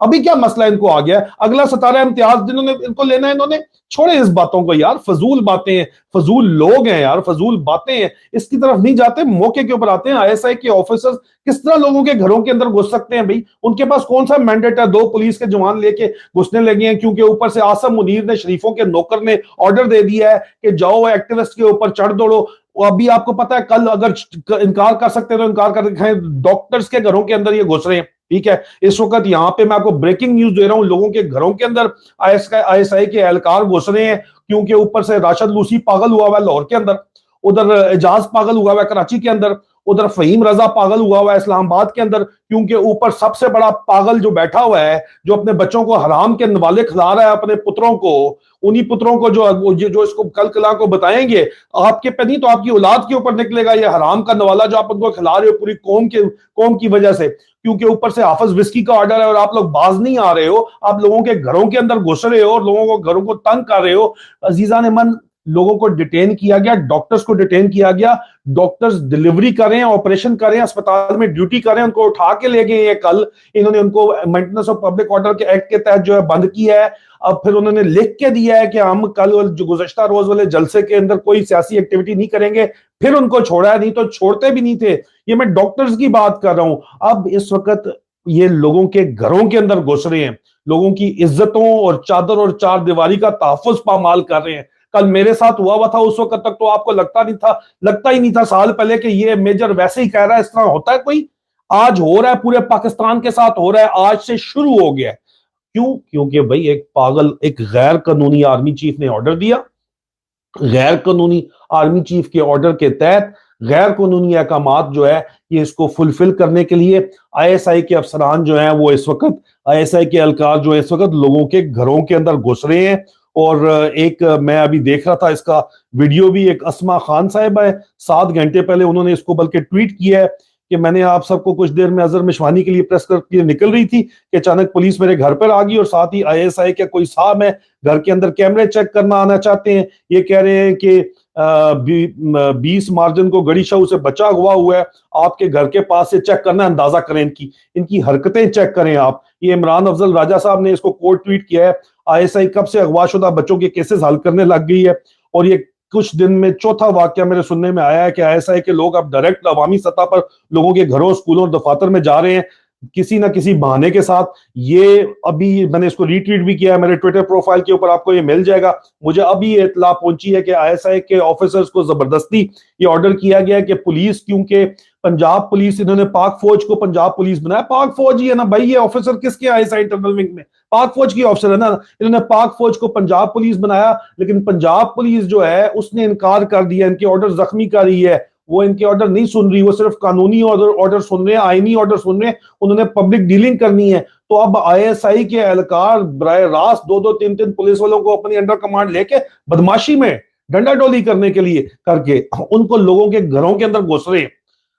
ابھی کیا مسئلہ ان کو آ گیا ہے؟ اگلا ستارہ امتیاز جنہوں نے ان کو لینا ہے، انہوں نے چھوڑے اس باتوں کو یار، فضول باتیں ہیں، فضول لوگ ہیں یار، فضول باتیں ہیں، اس کی طرف نہیں جاتے، موقع کے اوپر آتے ہیں۔ آئی ایس آئی کے آفیسرز کس طرح لوگوں کے گھروں کے اندر گھس سکتے ہیں بھائی؟ ان کے پاس کون سا مینڈیٹ ہے؟ 2 پولیس کے جوان لے کے گھسنے لگے ہیں کیونکہ اوپر سے آصم منیر نے، شریفوں کے نوکر نے آرڈر دے دیا ہے کہ جاؤ ایکٹیوسٹ کے اوپر چڑھ دوڑو۔ ابھی آپ کو پتا ہے کل اگر انکار کر سکتے تو انکار کر دکھائیں، ڈاکٹرز کے گھروں کے اندر یہ گھس رہے ہیں، ٹھیک ہے؟ اس وقت یہاں پہ میں آپ کو بریکنگ نیوز دے رہا ہوں، لوگوں کے گھروں کے اندر آئی ایس آئی کے اہلکار گھس رہے ہیں کیونکہ اوپر سے راشد لوسی پاگل ہوا ہوا ہے لاہور کے اندر، ادھر اعجاز پاگل ہوا ہوا ہے کراچی کے اندر، ادھر فہیم رضا پاگل ہوا ہوا ہے اسلام آباد کے اندر، کیونکہ اوپر سب سے بڑا پاگل جو بیٹھا ہوا ہے، جو اپنے بچوں کو حرام کے نوالے کھلا رہا ہے، اپنے پتروں کو، انہی پتروں کو جو اس کو کل کلا کو بتائیں گے آپ کے پہ نہیں تو آپ کی اولاد کے اوپر نکلے گا یہ حرام کا نوالا جو آپ ان کو کھلا رہے ہو پوری قوم کی وجہ سے، کیونکہ اوپر سے حافظ وسکی کا آرڈر ہے اور آپ لوگ باز نہیں آ رہے ہو، آپ لوگوں کے گھروں کے اندر گھس رہے ہو اور لوگوں کو گھروں کو تنگ کر رہے ہو۔ عزیزان من، لوگوں کو ڈیٹین کیا گیا، ڈاکٹرز کو ڈیٹین کیا گیا، ڈاکٹرز ڈیلیوری کر رہے ہیں، آپریشن کر رہے ہیں، اسپتال میں ڈیوٹی کر رہے ہیں، ان کو اٹھا کے لے گئے ہیں کل، انہوں نے ان کو مینٹیننس آف پبلک آرڈر کے ایکٹ کے تحت جو ہے بند کیا ہے۔ اب پھر انہوں نے لکھ کے دیا ہے کہ ہم کل جو گزشتہ روز والے جلسے کے اندر کوئی سیاسی ایکٹیویٹی نہیں کریں گے، پھر ان کو چھوڑا ہے، نہیں تو چھوڑتے بھی نہیں تھے۔ یہ میں ڈاکٹرز کی بات کر رہا ہوں۔ اب اس وقت یہ لوگوں کے گھروں کے اندر گھس رہے ہیں، لوگوں کی عزتوں اور چادر اور چار دیواری کا تحفظ پامال کر رہے ہیں۔ کل میرے ساتھ ہوا تھا، اس وقت تک تو آپ کو لگتا ہی نہیں تھا سال پہلے کہ یہ میجر ویسے ہی کہہ رہا ہے، اس طرح ہوتا ہے کوئی؟ آج ہو رہا ہے، پورے پاکستان کے ساتھ ہو رہا ہے، آج سے شروع ہو گیا ہے۔ کیوں؟ کیونکہ بھائی ایک پاگل، ایک غیر قانونی آرمی چیف نے آرڈر دیا، غیر قانونی آرمی چیف کے آرڈر کے تحت غیر قانونی احکامات جو ہے یہ اس کو فلفل کرنے کے لیے آئی ایس آئی کے افسران جو ہیں وہ اس وقت، آئی ایس آئی کے اہلکار جو اس وقت لوگوں کے گھروں کے اندر گھس رہے ہیں۔ اور ایک میں ابھی دیکھ رہا تھا اس کا ویڈیو بھی، ایک اسما خان صاحب ہے، 7 گھنٹے پہلے انہوں نے اس کو بلکہ ٹویٹ کیا ہے کہ میں نے آپ سب کو کچھ دیر میں اظہر مشوانی کے لیے پریس کر کے نکل رہی تھی کہ اچانک پولیس میرے گھر پر آ گئی، اور ساتھ ہی آئی ایس آئی کے کوئی صاحب ہے گھر کے اندر کیمرے چیک کرنا آنا چاہتے ہیں، یہ کہہ رہے ہیں کہ 20 مارجن کو گڑی شاہ سے بچہ ہوا ہے، آپ کے گھر کے پاس سے چیک کرنا، اندازہ کریں ان کی حرکتیں چیک کریں آپ۔ یہ عمران افضل راجہ صاحب نے اس کو کوٹ ٹویٹ کیا ہے۔ آئی ایس آئی کب سے اغوا شدہ بچوں کے کیسز حل کرنے لگ گئی ہے، اور یہ کچھ دن میں چوتھا واقعہ میرے سننے میں آیا ہے کہ آئی ایس آئی کے لوگ اب ڈائریکٹ عوامی سطح پر لوگوں کے گھروں، اسکولوں اور دفاتر میں جا رہے ہیں کسی نہ کسی بہانے کے ساتھ۔ یہ ابھی میں نے اس کو ری ٹویٹ بھی کیا ہے میرے ٹویٹر پروفائل کے اوپر، آپ کو یہ مل جائے گا۔ مجھے ابھی یہ اطلاع پہنچی ہے کہ آئی ایس آئی کے آفیسرز کو زبردستی یہ آرڈر کیا گیا ہے کہ پولیس، کیونکہ پنجاب پولیس، انہوں نے پاک فوج کو پنجاب پولیس بنایا، پاک فوج ہی ہے نا بھائی، یہ آفیسر کس کے؟ I S I internal wing میں پاک فوج کی آفیسر ہے نا، انہوں نے پاک فوج کو پنجاب پولیس بنایا، لیکن پنجاب پولیس جو ہے اس نے انکار کر دیا، ان کے آرڈر زخمی کر رہی ہے، وہ ان کے آرڈر نہیں سن رہی، وہ صرف قانونی آرڈر سن رہے ہیں، آئینی آرڈر سن رہے ہیں، انہوں نے پبلک ڈیلنگ کرنی ہے۔ تو اب آئی ایس آئی کے اہلکار براہ راست 2-3 پولیس والوں کو اپنی انڈر کمانڈ لے کے بدماشی میں ڈنڈا ڈولی کرنے کے لیے کر کے ان کو لوگوں کے گھروں کے اندر گھس رہے ہیں۔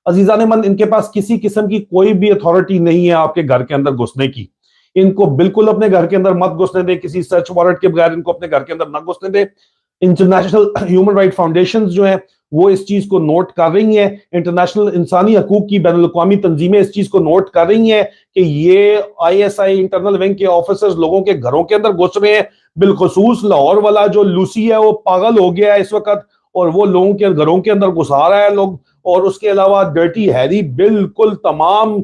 عزیزان من، ان کے پاس کسی قسم کی کوئی بھی اتھارٹی نہیں ہے آپ کے گھر کے اندر گھسنے کی، ان کو بالکل اپنے گھر کے اندر مت گھسنے دیں، کسی سرچ وارنٹ کے بغیر ان کو اپنے گھر کے اندر نہ گھسنے دیں۔ انٹرنیشنل ہیومن رائٹ فاؤنڈیشنز جو ہیں وہ اس چیز کو نوٹ کر رہی ہیں، انٹرنیشنل انسانی حقوق کی بین الاقوامی تنظیمیں اس چیز کو نوٹ کر رہی ہیں کہ یہ I S I internal wing کے آفیسرز لوگوں کے گھروں کے اندر گھس رہے ہیں۔ بالخصوص لاہور والا جو لوسی ہے وہ پاگل ہو گیا ہے اس وقت، اور وہ لوگوں کے گھروں کے اندر گھسا رہا ہے لوگ، اور اس کے علاوہ ڈرٹی ہیری بالکل تمام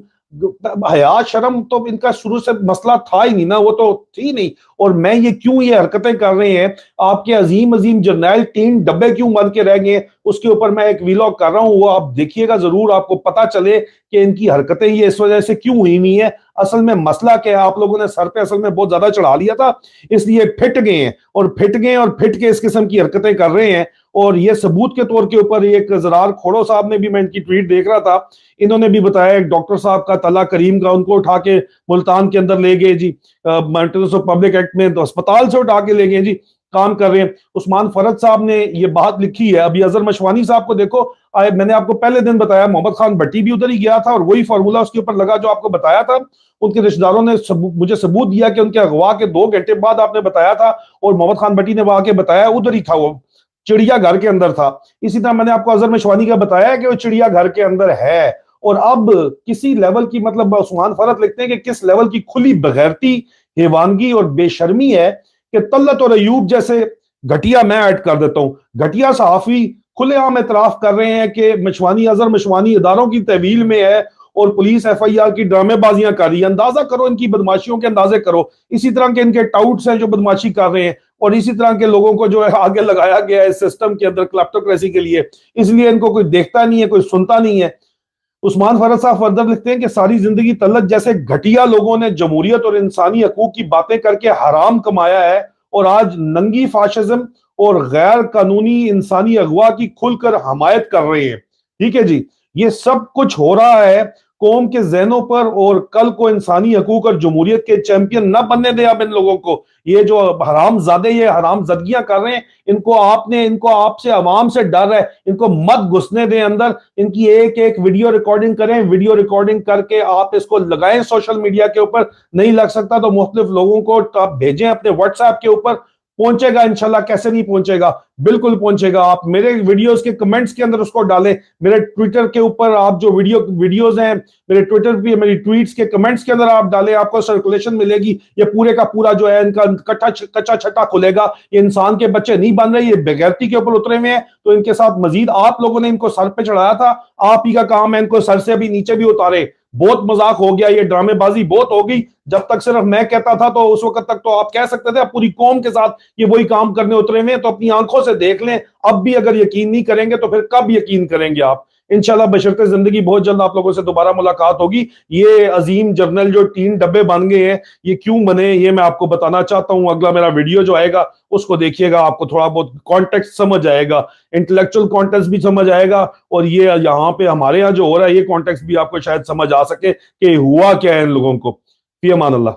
حیا شرم تو ان کا شروع سے مسئلہ تھا ہی نہیں نا، وہ تو تھی نہیں۔ اور میں یہ کیوں یہ حرکتیں کر رہے ہیں، آپ کے عظیم جرنیل 3 ڈبے کیوں بن کے رہ گئے، اس کے اوپر میں ایک ویلاگ کر رہا ہوں، وہ آپ دیکھیے گا ضرور، آپ کو پتا چلے کہ ان کی حرکتیں یہ اس وجہ سے کیوں ہوئی نہیں ہے۔ اصل میں مسئلہ کیا ہے، آپ لوگوں نے سر پہ اصل میں بہت زیادہ چڑھا لیا تھا، اس لیے پھٹ گئے ہیں، اور پھٹ کے اس قسم کی حرکتیں کر رہے ہیں۔ اور یہ ثبوت کے طور کے اوپر ایک زرار کھوڑو صاحب نے بھی، میں ان کی ٹویٹ دیکھ رہا تھا، انہوں نے بھی بتایا ایک ڈاکٹر صاحب کا طلع کریم کا، ان کو اٹھا کے ملتان کے اندر لے گئے جی، مینٹیننس آف پبلک ایکٹ میں تو اسپتال سے اٹھا کے لے گئے جی، کام کر رہے ہیں۔ عثمان فرد صاحب نے یہ بات لکھی ہے، ابھی اظہر مشوانی صاحب کو دیکھو، میں نے آپ کو پہلے دن بتایا محمد خان بٹی بھی ادھر ہی گیا تھا، اور وہی فارمولا اس کے اوپر لگا جو آپ کو بتایا تھا۔ ان کے رشتہ داروں نے مجھے ثبوت دیا کہ ان کے اغوا کے 2 گھنٹے بعد آپ نے بتایا تھا، اور محمد خان بٹی نے وہاں کے بتایا ادھر ہی تھا، وہ چڑیا گھر کے اندر تھا۔ اسی طرح میں نے آپ کو اظہر مشوانی کا بتایا کہ وہ چڑیا گھر کے اندر ہے، اور اب کسی لیول کی مطلب عثمان فرحت لکھتے ہیں کہ کس لیول کی کھلی بغیرتی، حیوانگی اور بے شرمی ہے کہ طلعت اور ایوب جیسے گھٹیا، میں ایڈ کر دیتا ہوں، گھٹیا صحافی کھلے عام اعتراف کر رہے ہیں کہ مشوانی اظہر مشوانی اداروں کی تحویل میں ہے اور پولیس ایف آئی آر کی ڈرامے بازیاں کر رہی ہے۔ اندازہ کرو ان کی بدماشیوں کے اندازے کرو، اسی طرح کے ان کے ٹاؤٹس ہیں جو بدماشی کر رہے ہیں، اور اسی طرح کے لوگوں کو جو ہے آگے لگایا گیا ہے اس سسٹم کے اندر کلیپٹوکریسی کے لیے، اس لیے ان کو کوئی دیکھتا نہیں ہے، کوئی سنتا نہیں ہے۔ عثمان فرحت صاحب فردر لکھتے ہیں کہ ساری زندگی طلعت جیسے گھٹیا لوگوں نے جمہوریت اور انسانی حقوق کی باتیں کر کے حرام کمایا ہے، اور آج ننگی فاشزم اور غیر قانونی انسانی اغوا کی کھل کر حمایت کر رہے ہیں۔ ٹھیک ہے جی، یہ سب کچھ ہو رہا ہے قوم کے ذہنوں پر، اور کل کو انسانی حقوق اور جمہوریت کے چیمپئن نہ بننے دے اب ان لوگوں کو۔ یہ جو حرام زادے یہ حرام زدگیاں کر رہے ہیں، ان کو آپ سے عوام سے ڈر ہے، ان کو مت گھسنے دیں اندر، ان کی ایک ایک ویڈیو ریکارڈنگ کریں، ویڈیو ریکارڈنگ کر کے آپ اس کو لگائیں سوشل میڈیا کے اوپر، نہیں لگ سکتا تو مختلف لوگوں کو آپ بھیجیں اپنے واٹس ایپ کے اوپر، پہنچے گا انشاءاللہ، کیسے نہیں پہنچے گا، بالکل پہنچے گا۔ آپ میرے ویڈیوز کے کمنٹس کے اندر اس کو ڈالیں، میرے ٹویٹر کے اوپر آپ جو ویڈیوز ہیں میرے ٹویٹر پہ، میری ٹویٹس کے کمنٹس کے اندر آپ ڈالیں، آپ کو سرکولیشن ملے گی۔ یہ پورے کا پورا جو ہے ان کا کچا چھٹا کھلے گا۔ یہ انسان کے بچے نہیں بن رہے، یہ بغیرتی کے اوپر اترے ہوئے ہیں، تو ان کے ساتھ مزید آپ لوگوں نے ان کو سر پہ چڑھایا تھا، آپ ہی کا کام ہے ان کو سر سے بھی نیچے بھی اتارے۔ بہت مذاق ہو گیا، یہ ڈرامے بازی بہت ہو گئی۔ جب تک صرف میں کہتا تھا تو اس وقت تک تو آپ کہہ سکتے تھے، اب پوری قوم کے ساتھ یہ وہی کام کرنے اترے ہوئے ہیں، تو اپنی آنکھوں سے دیکھ لیں۔ اب بھی اگر یقین نہیں کریں گے تو پھر کب یقین کریں گے آپ؟ انشاءاللہ بشرط زندگی بہت جلد آپ لوگوں سے دوبارہ ملاقات ہوگی۔ یہ عظیم جرنل جو 3 ڈبے بن گئے ہیں، یہ کیوں بنے یہ میں آپ کو بتانا چاہتا ہوں۔ اگلا میرا ویڈیو جو آئے گا اس کو دیکھیے گا، آپ کو تھوڑا بہت کانٹیکسٹ سمجھ آئے گا، انٹلیکچوئل کانٹیکسٹ بھی سمجھ آئے گا، اور یہ یہاں پہ ہمارے یہاں جو ہو رہا ہے یہ کانٹیکسٹ بھی آپ کو شاید سمجھ آ سکے کہ ہوا کیا ہے ان لوگوں کو۔ فی امان اللہ۔